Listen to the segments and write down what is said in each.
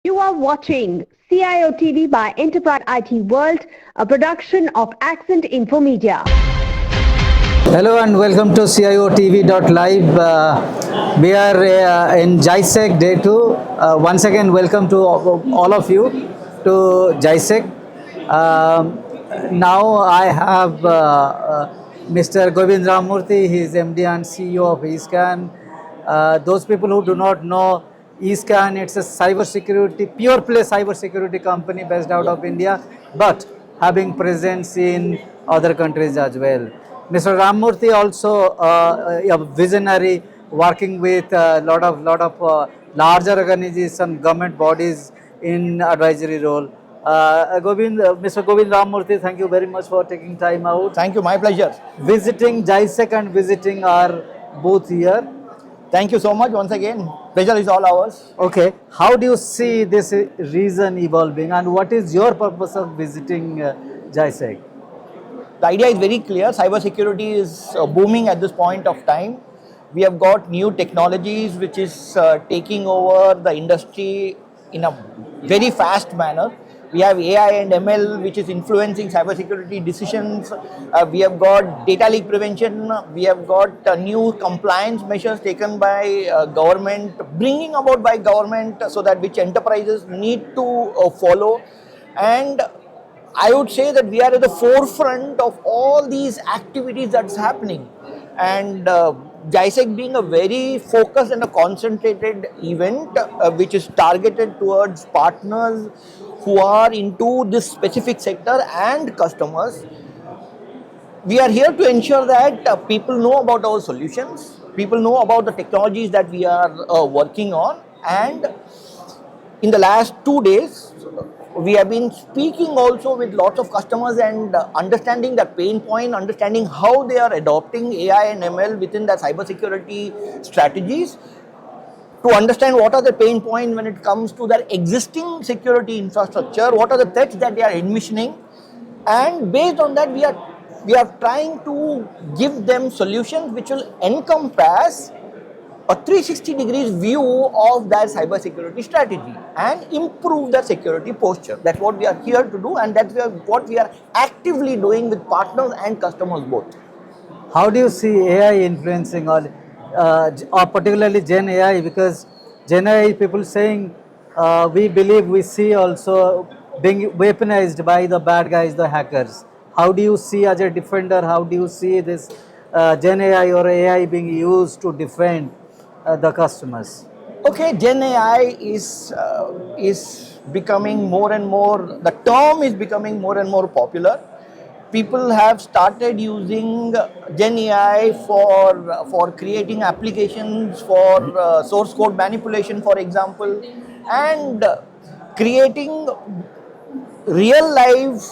You are watching CIO TV by Enterprise IT World, a production of Accent Info Media. Hello and welcome to CIOTV.live. We are in GISEC day 2. Once again, welcome to all of you to GISEC. Now I have Mr. Govind Rammurthy. He is MD and CEO of eScan. Those people who do not know eScan, it's a cybersecurity, pure play cybersecurity company based out of India, but having presence in other countries as well. Mr. Rammurthy also a visionary, working with a lot of larger organizations, government bodies in advisory role. Mr. Govind Rammurthy, thank you very much for taking time out. Thank you, my pleasure. Visiting GISEC and visiting our booth here. Thank you so much once again. Pleasure is all ours. Okay, how do you see this region evolving and what is your purpose of visiting GISEC? The idea is very clear. Cybersecurity is booming at this point of time. We have got new technologies which is taking over the industry in a very fast manner. We have AI and ML which is influencing cybersecurity decisions. We have got data leak prevention. We have got new compliance measures taken by government, bringing about by government, so that which enterprises need to follow. And I would say that we are at the forefront of all these activities that's happening. And GISEC being a very focused and a concentrated event which is targeted towards partners who are into this specific sector and customers. We are here to ensure that people know about our solutions, people know about the technologies that we are working on, and in the last 2 days, we have been speaking also with lots of customers and understanding their pain point, understanding how they are adopting AI and ML within their cybersecurity strategies, to understand what are the pain points when it comes to their existing security infrastructure, what are the threats that they are envisioning, and based on that we are trying to give them solutions which will encompass a 360 degrees view of their cybersecurity strategy and improve their security posture. That's what we are here to do, and that's what we are actively doing with partners and customers both. How do you see AI influencing or particularly Gen AI? Because Gen AI people saying we believe we see also being weaponized by the bad guys, the hackers. How do you see as a defender? How do you see this Gen AI or AI being used to defend the customers? Okay, Gen AI is becoming more and more, the term is becoming more and more popular. People have started using Gen AI for creating applications for source code manipulation, for example, and creating real life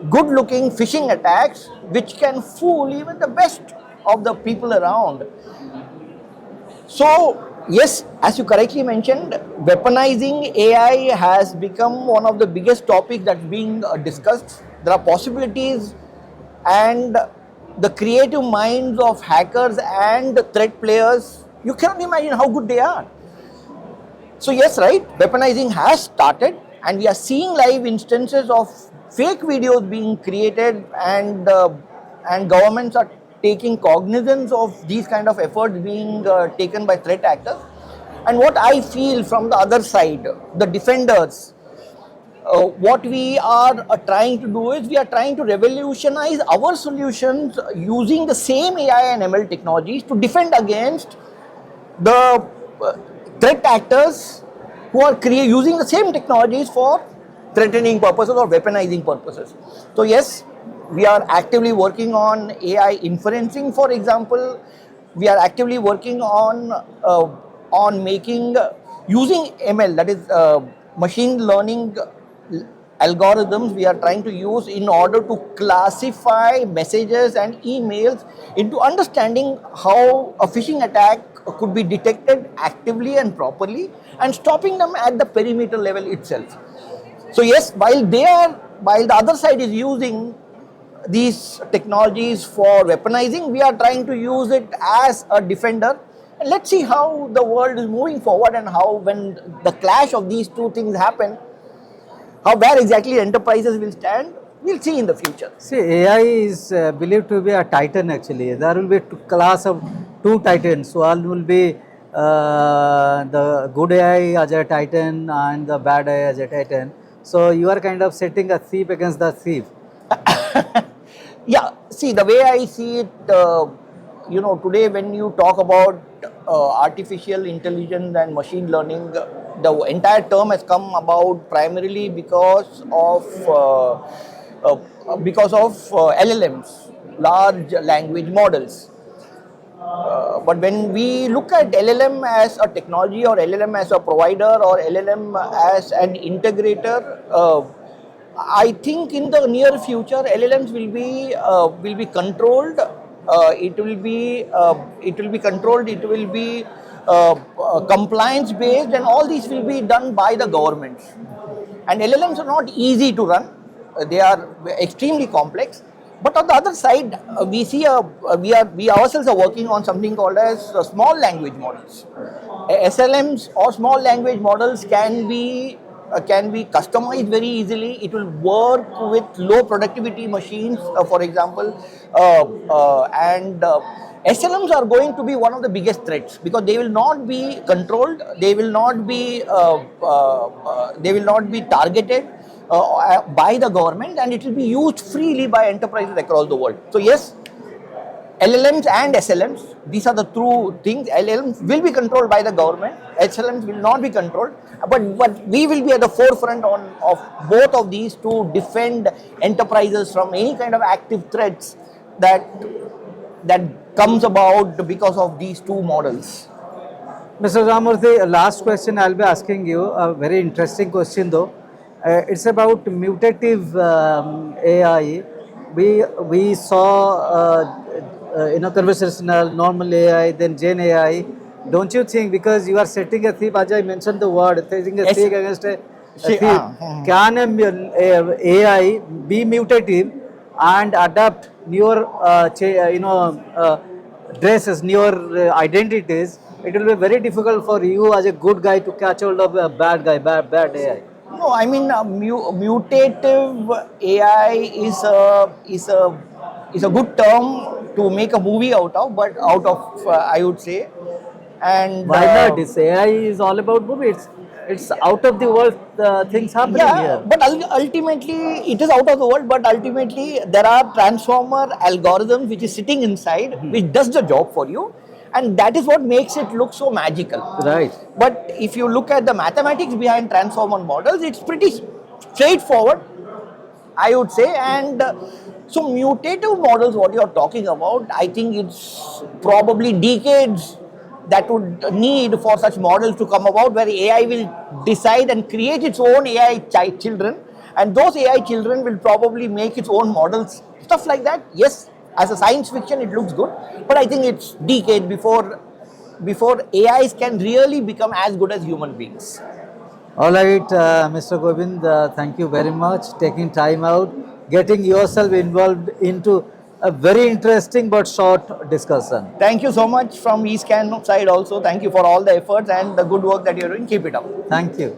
good looking phishing attacks which can fool even the best of the people around. So yes, as you correctly mentioned, weaponizing AI has become one of the biggest topics that's being discussed. There are possibilities, and the creative minds of hackers and the threat players, you cannot imagine how good they are. So yes, right, weaponizing has started, and we are seeing live instances of fake videos being created, and governments are taking cognizance of these kind of efforts being taken by threat actors. And what I feel from the other side, the defenders, what we are trying to do is we are trying to revolutionize our solutions using the same AI and ML technologies to defend against the threat actors who are using the same technologies for threatening purposes or weaponizing purposes. So yes, we are actively working on AI inferencing, for example. We are actively working on making using ML, that is machine learning algorithms we are trying to use in order to classify messages and emails into understanding how a phishing attack could be detected actively and properly, and stopping them at the perimeter level itself. So yes, while the other side is using these technologies for weaponizing, we are trying to use it as a defender Let's see how the world is moving forward, and how, when the clash of these two things happen, how where exactly enterprises will stand, we'll see in the future. See, AI is believed to be a titan actually. There will be two class of two titans. One will be the good AI as a titan and the bad AI as a titan. So you are kind of setting a thief against the thief. Yeah, see, the way I see it, today when you talk about artificial intelligence and machine learning, the entire term has come about primarily because of LLMs, large language models. But when we look at LLM as a technology, or LLM as a provider, or LLM as an integrator, I think in the near future LLMs will be controlled. It will be controlled. It will be compliance based, and all these will be done by the governments. And LLMs are not easy to run. They are extremely complex. But on the other side, we ourselves are working on something called as small language models. SLMs or small language models can be customized very easily. It will work with low productivity machines, for example, and SLMs are going to be one of the biggest threats, because they will not be controlled, they will not be targeted by the government, and it will be used freely by enterprises across the world. So yes, LLMs and SLMs, these are the true things. LLMs will be controlled by the government, SLMs will not be controlled, but we will be at the forefront of both of these to defend enterprises from any kind of active threats that comes about because of these two models. Mr. Rammurthy, last question I'll be asking you, a very interesting question though. It's about mutative AI. We saw conversational, normal AI, then Gen AI. Don't you think, because you are setting a thief, as I mentioned the word, setting a Yes. thief against a thief, Hmm. can AI be mutative and adapt newer, dresses, newer identities? It will be very difficult for you as a good guy to catch hold of a bad guy, bad AI. No, I mean, mutative AI is a good term to make a movie out of, but out of I would say, and Why not? This AI is all about movie. It's out of the world things happening yeah, here. but ultimately it is out of the world. But ultimately there are transformer algorithms which is sitting inside, which does the job for you, and that is what makes it look so magical. Right. But if you look at the mathematics behind transformer models, it's pretty straightforward, I would say. And so mutative models, what you're talking about, I think it's probably decades that would need for such models to come about, where AI will decide and create its own AI children, and those AI children will probably make its own models, stuff like that. Yes, as a science fiction, it looks good, but I think it's decades before AIs can really become as good as human beings. All right, Mr. Govind, thank you very much taking time out, getting yourself involved into a very interesting but short discussion. Thank you so much from eScan side also. Thank you for all the efforts and the good work that you're doing. Keep it up. Thank you.